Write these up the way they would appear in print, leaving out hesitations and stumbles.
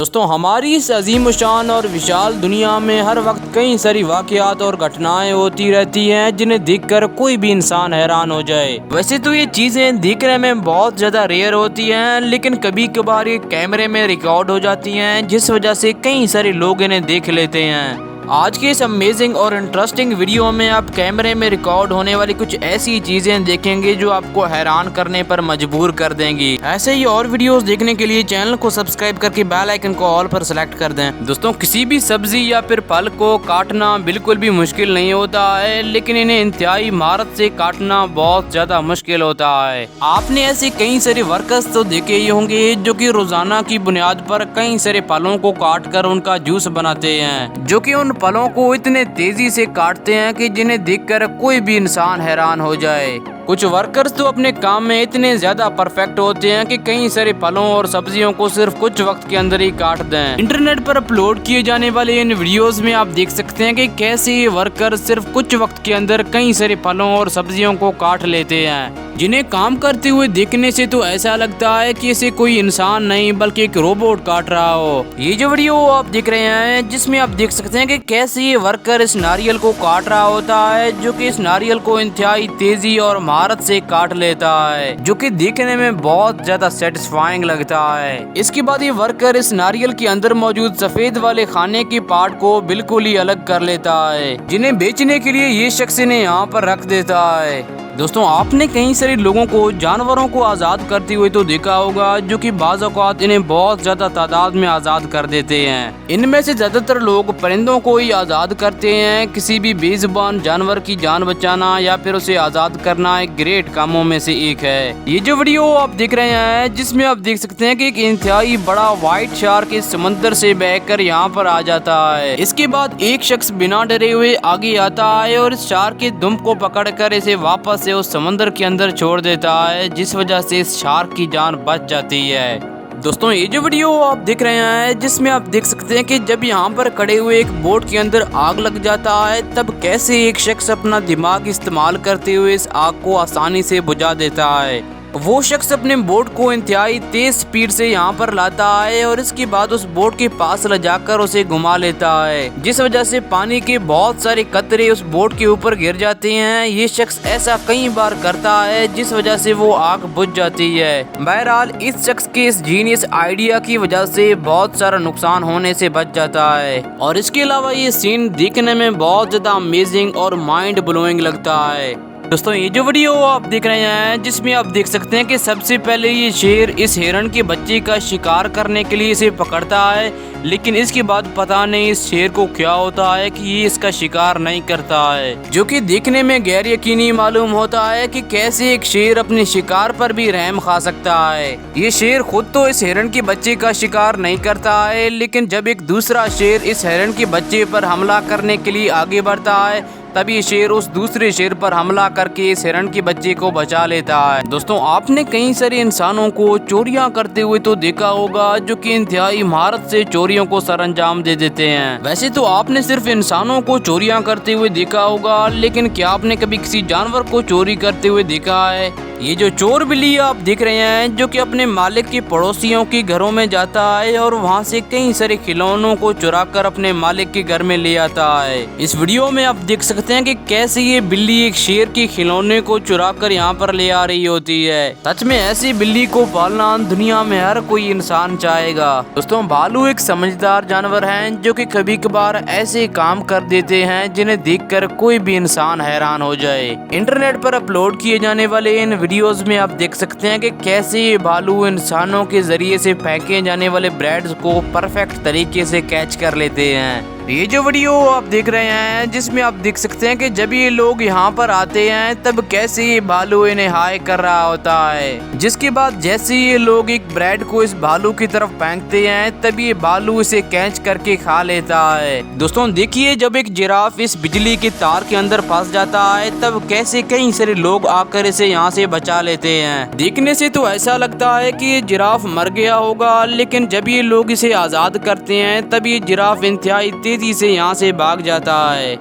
दोस्तों हमारी इस अजीम शान और विशाल दुनिया में हर वक्त कई सारी वाकयात और घटनाएं होती रहती हैं जिन्हें देखकर कोई भी इंसान हैरान हो जाए। वैसे तो ये चीजें दिखने में बहुत ज्यादा रेयर होती हैं, लेकिन कभी कभार ये कैमरे में रिकॉर्ड हो जाती हैं, जिस वजह से कई सारे लोग इन्हें देख लेते हैं। आज के इस अमेजिंग और इंटरेस्टिंग वीडियो में आप कैमरे में रिकॉर्ड होने वाली कुछ ऐसी चीजें देखेंगे जो आपको हैरान करने पर मजबूर कर देंगी। ऐसे ही और वीडियोस देखने के लिए चैनल को सब्सक्राइब करके बेल आइकन को ऑल पर सेलेक्ट कर दें। दोस्तों किसी भी सब्जी या फिर फल को काटना बिल्कुल भी मुश्किल नहीं होता है, लेकिन इन्हें इंतहाई महारत से काटना बहुत ज्यादा मुश्किल होता है। आपने ऐसे कई सारे वर्कर्स तो देखे ही होंगे जो कि रोजाना की बुनियाद पर कई सारे फलों को काट कर उनका जूस बनाते हैं, जो कि उन फलों को इतने तेजी से काटते हैं कि जिन्हें देखकर कोई भी इंसान हैरान हो जाए। कुछ वर्कर्स तो अपने काम में इतने ज्यादा परफेक्ट होते हैं कि कई सारे फलों और सब्जियों को सिर्फ कुछ वक्त के अंदर ही काट दें। इंटरनेट पर अपलोड किए जाने वाले इन वीडियोस में आप देख सकते हैं कि कैसे ये वर्कर सिर्फ कुछ वक्त के अंदर कई सारे फलों और सब्जियों को काट लेते हैं, जिन्हें काम करते हुए देखने से तो ऐसा लगता है कि इसे कोई इंसान नहीं बल्कि एक रोबोट काट रहा हो। ये जो वीडियो आप देख रहे हैं जिसमें आप देख सकते हैं कि कैसे ये वर्कर इस नारियल को काट रहा होता है, जो कि इस नारियल को इंतहाई तेजी और महारत से काट लेता है, जो कि देखने में बहुत ज्यादा सेटिस्फाइंग लगता है। इसके बाद ये वर्कर इस नारियल के अंदर मौजूद सफेद वाले खाने के पार्ट को बिल्कुल ही अलग कर लेता है, जिन्हें बेचने के लिए ये शख्स इन्हें यहाँ पर रख देता है। दोस्तों आपने कई सारे लोगों को जानवरों को आज़ाद करते हुए तो देखा होगा, जो कि बाज़ औक़ात इन्हें बहुत ज़्यादा तादाद में आज़ाद कर देते हैं। इनमें से ज़्यादातर लोग परिंदों को ही आज़ाद करते हैं। किसी भी बेज़ुबान जानवर की जान बचाना या फिर उसे आज़ाद करना एक ग्रेट कामों में से एक है। ये जो वीडियो आप देख रहे हैं जिसमें आप देख सकते हैं कि एक इंतहाई बड़ा व्हाइट शार्क इस समंदर से बहकर यहाँ पर आ जाता है। इसके बाद एक शख्स बिना डरे हुए आगे आता है और इस शार्क के दुम को पकड़कर इसे वापस से उस समंदर के अंदर छोड़ देता है, जिस वजह से इस शार्क की जान बच जाती है। दोस्तों ये जो वीडियो आप देख रहे हैं जिसमें आप देख सकते हैं कि जब यहाँ पर खड़े हुए एक बोट के अंदर आग लग जाता है, तब कैसे एक शख्स अपना दिमाग इस्तेमाल करते हुए इस आग को आसानी से बुझा देता है। वो शख्स अपने बोट को इंतहाई तेज स्पीड से यहाँ पर लाता है और इसके बाद उस बोट के पास ले जाकर उसे घुमा लेता है, जिस वजह से पानी के बहुत सारे कतरे उस बोट के ऊपर गिर जाते हैं। ये शख्स ऐसा कई बार करता है, जिस वजह से वो आग बुझ जाती है। बहरहाल इस शख्स के इस जीनियस आइडिया की वजह से बहुत सारा नुकसान होने से बच जाता है, और इसके अलावा ये सीन देखने में बहुत ज्यादा अमेजिंग और माइंड ब्लोइंग लगता है। दोस्तों ये जो वीडियो आप देख रहे हैं जिसमें आप देख सकते हैं कि सबसे पहले ये शेर इस हिरण के बच्चे का शिकार करने के लिए इसे पकड़ता है, लेकिन इसके बाद पता नहीं इस शेर को क्या होता है कि ये इसका शिकार नहीं करता है, जो कि देखने में गैर यकीनी मालूम होता है कि कैसे एक शेर अपने शिकार पर भी रहम खा सकता है। ये शेर खुद तो इस हिरण के बच्चे का शिकार नहीं करता है, लेकिन जब एक दूसरा शेर इस हिरण के बच्चे पर हमला करने के लिए आगे बढ़ता है, तभी शेर उस दूसरे शेर पर हमला करके इस हिरण के बच्चे को बचा लेता है। दोस्तों आपने कई सारे इंसानों को चोरियां करते हुए तो देखा होगा, जो कि इंतहाई महारत से चोरियों को सरअंजाम दे देते हैं। वैसे तो आपने सिर्फ इंसानों को चोरियां करते हुए देखा होगा, लेकिन क्या आपने कभी किसी जानवर को चोरी करते हुए देखा है? ये जो चोर बिल्ली आप देख रहे हैं, जो कि अपने मालिक के पड़ोसियों के घरों में जाता है और वहां से कई सारे खिलौनों को चुरा कर अपने मालिक के घर में ले आता है। इस वीडियो में आप देख सकते हैं कि कैसे ये बिल्ली एक शेर के खिलौने को चुरा कर यहाँ पर ले आ रही होती है। सच में ऐसी बिल्ली को पालना दुनिया में हर कोई इंसान चाहेगा। दोस्तों भालू एक समझदार जानवर है, जो कि कभी कभार ऐसे काम कर देते हैं जिन्हें देखकर कोई भी इंसान हैरान हो जाए। इंटरनेट पर अपलोड किए जाने वाले इन वीडियोस में आप देख सकते हैं कि कैसे ये भालू इंसानों के जरिए से फेंके जाने वाले ब्रेड्स को परफेक्ट तरीके से कैच कर लेते हैं। ये जो वीडियो आप देख रहे हैं जिसमें आप देख सकते हैं कि जब ये लोग यहाँ पर आते हैं, तब कैसे ये भालू इन्हें हाय कर रहा होता है, जिसके बाद जैसे ये लोग एक ब्रेड को इस भालू की तरफ फेंकते हैं, तब ये भालू इसे कैच करके खा लेता है। दोस्तों देखिए जब एक जिराफ इस बिजली के तार के अंदर फंस जाता है, तब कैसे कई सारे लोग आकर इसे यहाँ से बचा लेते हैं। देखने से तो ऐसा लगता है कि ये जिराफ मर गया होगा, लेकिन जब ये लोग इसे आजाद करते हैं, तब ये जिराफ इंतहाई तेजी से यहाँ से भाग जाता है।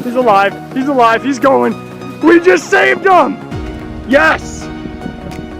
He's alive. He's alive. He's going. We just saved him. Yes.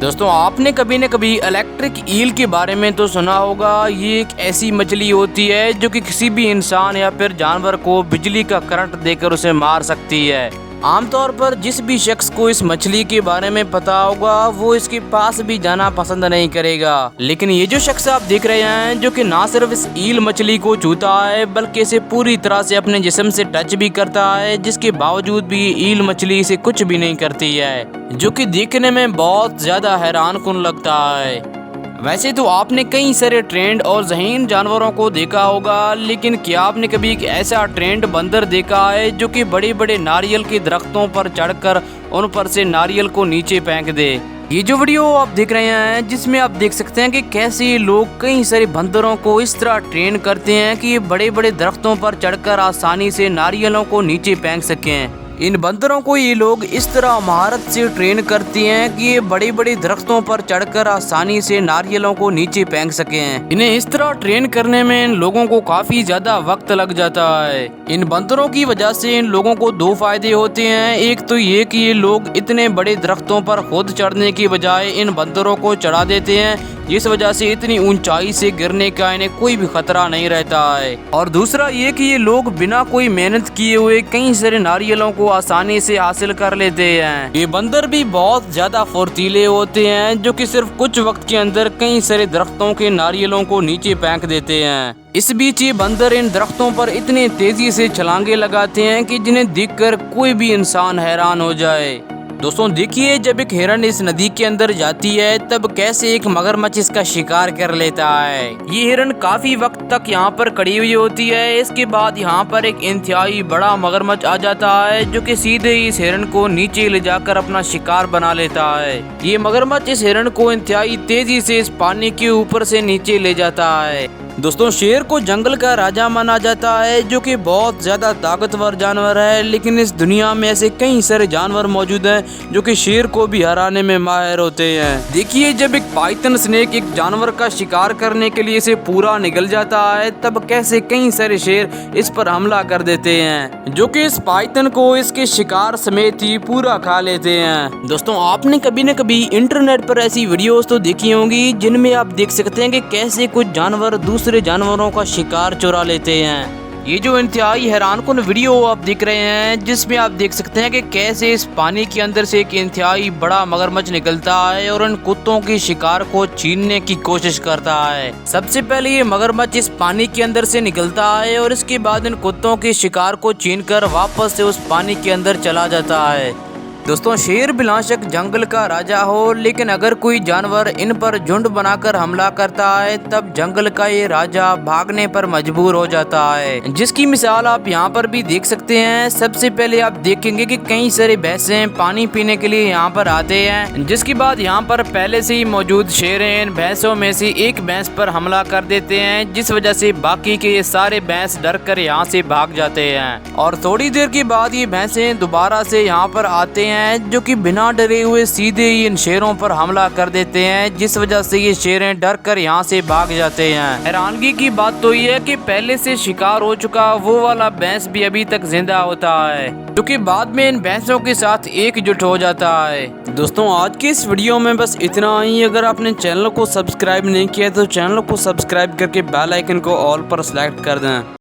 दोस्तों आपने कभी न कभी इलेक्ट्रिक ईल के बारे में तो सुना होगा। ये एक ऐसी मछली होती है जो कि किसी भी इंसान या फिर जानवर को बिजली का करंट देकर उसे मार सकती है। आमतौर पर जिस भी शख्स को इस मछली के बारे में पता होगा वो इसके पास भी जाना पसंद नहीं करेगा। लेकिन ये जो शख्स आप देख रहे हैं जो कि ना सिर्फ इस ईल मछली को छूता है बल्कि इसे पूरी तरह से अपने जिस्म से टच भी करता है, जिसके बावजूद भी ईल मछली इसे कुछ भी नहीं करती है, जो कि देखने में बहुत ज्यादा हैरानकुन लगता है। वैसे तो आपने कई सारे ट्रेंड और ज़हीन जानवरों को देखा होगा, लेकिन क्या आपने कभी एक ऐसा ट्रेंड बंदर देखा है जो कि बड़े बड़े नारियल के दरख्तों पर चढ़कर उन पर से नारियल को नीचे फेंक दे। ये जो वीडियो आप देख रहे हैं जिसमें आप देख सकते हैं कि कैसे लोग कई सारे बंदरों को इस तरह ट्रेन करते हैं कि ये बड़े बड़े दरख्तों पर चढ़कर आसानी से नारियलों को नीचे फेंक सकें। इन बंदरों को ये लोग इस तरह महारत से ट्रेन करती हैं कि ये बड़े बड़े दरख्तों पर चढ़कर आसानी से नारियलों को नीचे फेंक सकें। इन्हें इस तरह ट्रेन करने में इन लोगों को काफी ज्यादा वक्त लग जाता है। इन बंदरों की वजह से इन लोगों को दो फायदे होते हैं। एक तो ये कि ये लोग इतने बड़े दरख्तों पर खुद चढ़ने की बजाय इन बंदरों को चढ़ा देते हैं, जिस वजह से इतनी ऊंचाई से गिरने का इन्हें कोई भी खतरा नहीं रहता है। और दूसरा ये कि ये लोग बिना कोई मेहनत किए हुए कई सारे नारियलों को आसानी से हासिल कर लेते हैं। ये बंदर भी बहुत ज्यादा फुर्तीले होते हैं जो कि सिर्फ कुछ वक्त के अंदर कई सारे दरख्तों के नारियलों को नीचे फेंक देते हैं। इस बीच ये बंदर इन दरख्तों पर इतने तेजी से छलांगे लगाते हैं कि जिन्हें देखकर कोई भी इंसान हैरान हो जाए। दोस्तों देखिए, जब एक हिरन इस नदी के अंदर जाती है तब कैसे एक मगरमच्छ इसका शिकार कर लेता है। ये हिरन काफी वक्त तक यहाँ पर खड़ी हुई होती है। इसके बाद यहाँ पर एक इंतहाई बड़ा मगरमच्छ आ जाता है जो कि सीधे इस हिरन को नीचे ले जाकर अपना शिकार बना लेता है। ये मगरमच्छ इस हिरन को इंतहाई तेजी से इस पानी के ऊपर से नीचे ले जाता है। दोस्तों शेर को जंगल का राजा माना जाता है जो कि बहुत ज्यादा ताकतवर जानवर है, लेकिन इस दुनिया में ऐसे कई सारे जानवर मौजूद हैं जो कि शेर को भी हराने में माहिर होते हैं। देखिए, जब एक पाइथन स्नेक एक जानवर का शिकार करने के लिए इसे पूरा निगल जाता है तब कैसे कई सारे शेर इस पर हमला कर देते हैं, जो कि इस पाइथन को इसके शिकार समेत ही पूरा खा लेते हैं। दोस्तों आपने कभी न कभी इंटरनेट पर ऐसी वीडियोस तो देखी होंगी जिनमें आप देख सकते हैं कि कैसे कुछ जानवर दूसरे जानवरों का शिकार चुरा लेते हैं। ये जो इंतहाई हैरानकुन वीडियो आप देख रहे हैं जिसमें आप देख सकते हैं कि कैसे इस पानी के अंदर से एक इंतहाई बड़ा मगरमच्छ निकलता है और उन कुत्तों के शिकार को छीनने की कोशिश करता है। सबसे पहले ये मगरमच्छ इस पानी के अंदर से निकलता है और इसके बाद इन कुत्तों के शिकार को छीनकर वापस से उस पानी के अंदर चला जाता है। दोस्तों शेर बिलाशक जंगल का राजा हो, लेकिन अगर कोई जानवर इन पर झुंड बनाकर हमला करता है तब जंगल का ये राजा भागने पर मजबूर हो जाता है, जिसकी मिसाल आप यहाँ पर भी देख सकते हैं। सबसे पहले आप देखेंगे कि कई सारे भैंसे पानी पीने के लिए यहाँ पर आते हैं, जिसके बाद यहाँ पर पहले से ही मौजूद शेर इन भैंसों में से एक भैंस पर हमला कर देते हैं, जिस वजह से बाकी के ये सारे भैंस डर कर यहाँ से भाग जाते हैं। और थोड़ी देर के बाद ये भैंसे दोबारा से यहाँ पर आते हैं जो कि बिना डरे हुए सीधे ही इन शेरों पर हमला कर देते हैं, जिस वजह से ये शेरें डर कर यहाँ से भाग जाते हैं। हैरानगी की बात तो ये है कि पहले से शिकार हो चुका वो वाला भैंस भी अभी तक जिंदा होता है, जो कि बाद में इन भैंसों के साथ एकजुट हो जाता है। दोस्तों आज के इस वीडियो में बस इतना ही। अगर आपने चैनल को सब्सक्राइब नहीं किया तो चैनल को सब्सक्राइब करके बेल आइकन को ऑल पर सेलेक्ट कर दें।